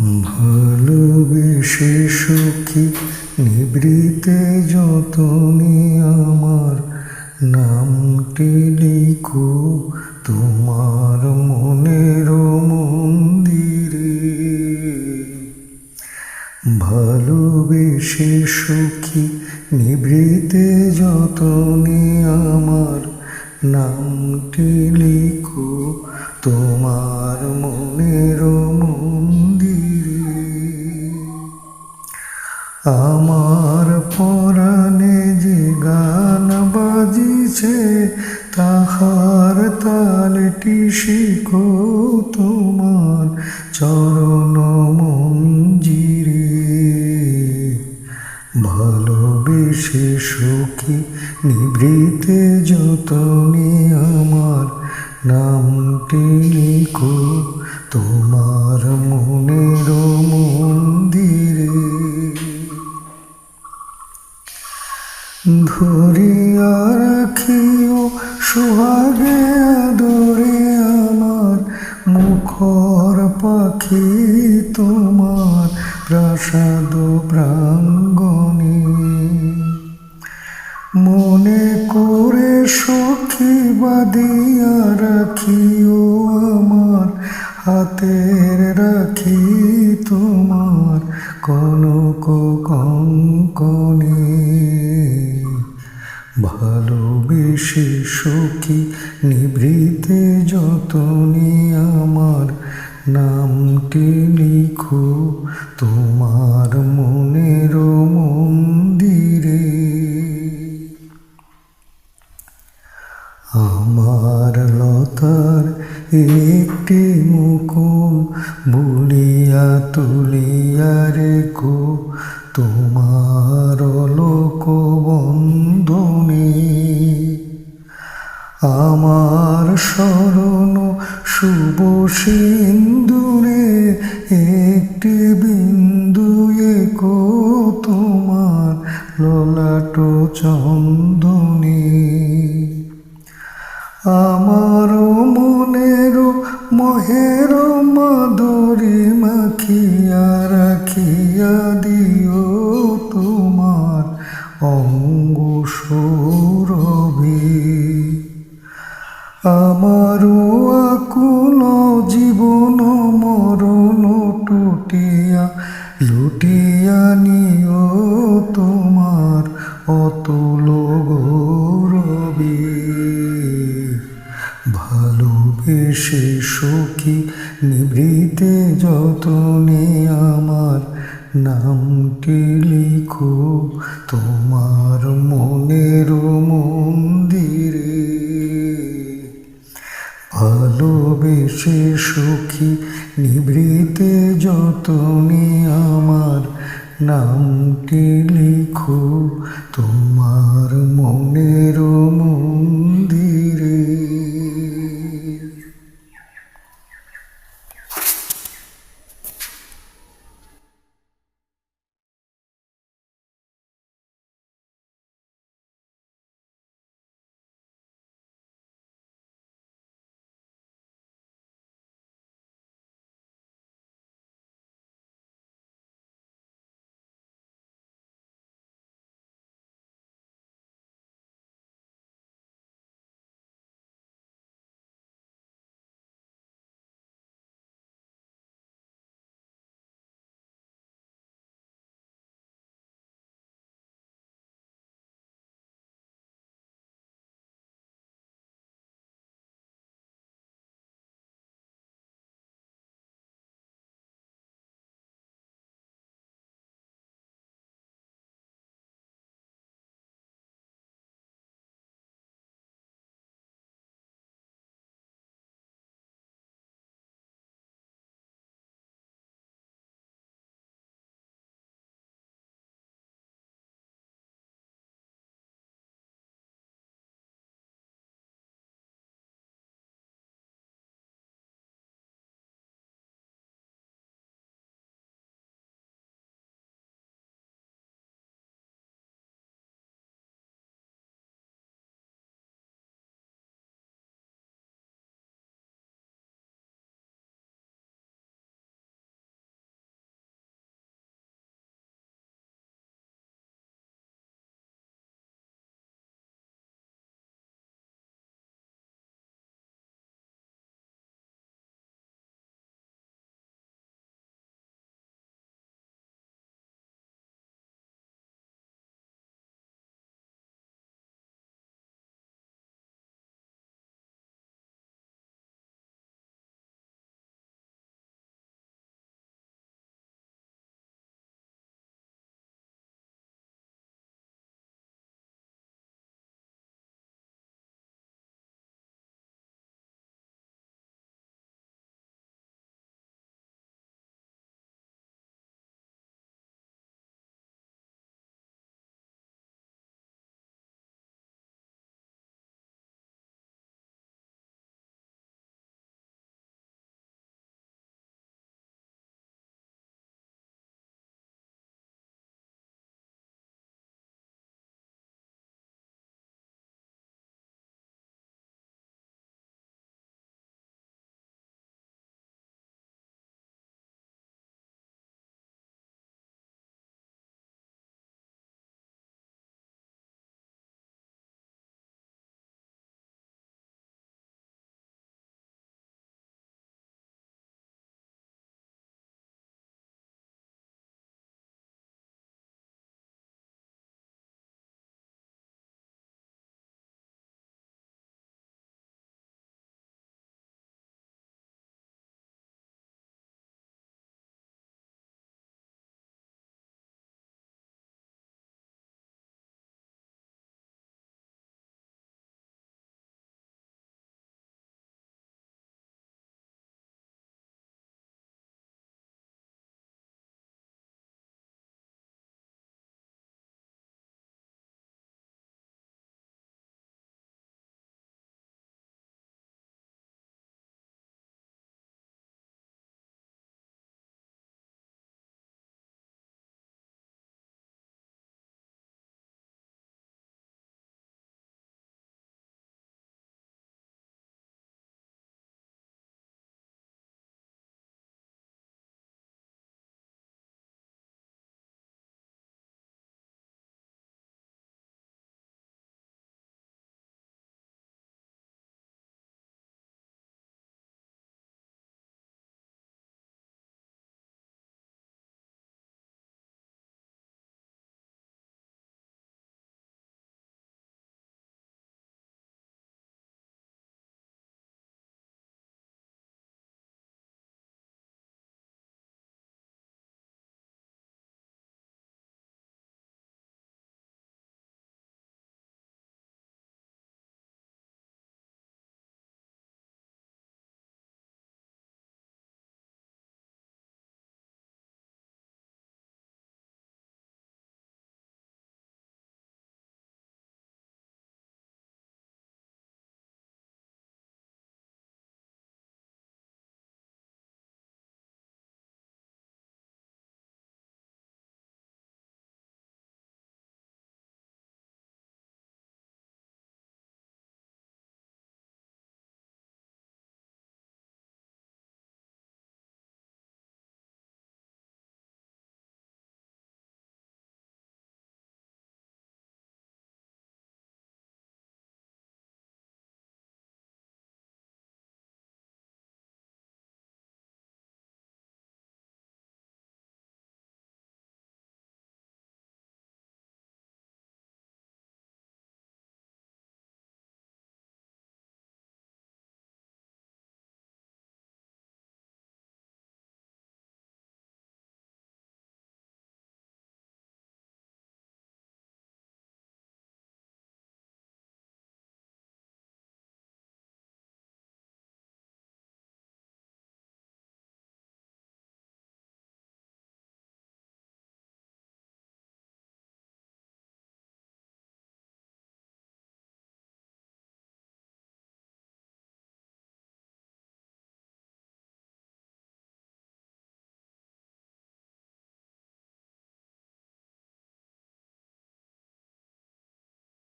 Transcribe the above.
ভালোবেসে সখী নিভৃতে যতনে আমার নামটি লিখো তোমার মনের মন্দিরে। ভালোবেসে সখী নিভৃতে যতনে আমার নামটি লিখো তোমার মনের মন্দিরে। আমার পরাণে যে গান বাজিছে তাহার তালটি শিখো তোমার চরণ মঞ্জিরে। ভালোবেসে সখী নিভৃতে যতনে আমার নামটি লিখো তোমার মনের মন্দিরে। ধরিয়া রাখিও সোহাগে আদরে আমার মুখর পাখি তোমার প্রাসাদ প্রাঙ্গণে। মনে করে সখী বাঁধিয়া রাখিও আমার হাতের রাখি তোমার কনক কঙ্কণে। ভালোবেসে সখী নিভৃতে যতনে আমার নামটি লিখো তোমার মনের মন্দিরে। আমার লতার একটি মুকুল বলিয়া তুলিয়া রেখো তোমার লোক বন্ধনে। আমার শরণ শুভ সিন্দুরে একটি বিন্দু একো তোমার ললাট চন্দনে। আমার মনের মহের মাধুরী মাখিয়া রাখিয়া দিও তোমার অঙ্গ সৌরভে। আমার আকুল জীবন মরণ টুটিয়া লুটিয়া নিও তোমার অতুল গৌরবে। ভালোবেসে সখী নিভৃতে যতনে আমার নামটি লিখো তোমার মনের মন্দিরে। ভালোবেসে সখী নিভৃতে যতনে আমার নামটি লিখো তোমার মনের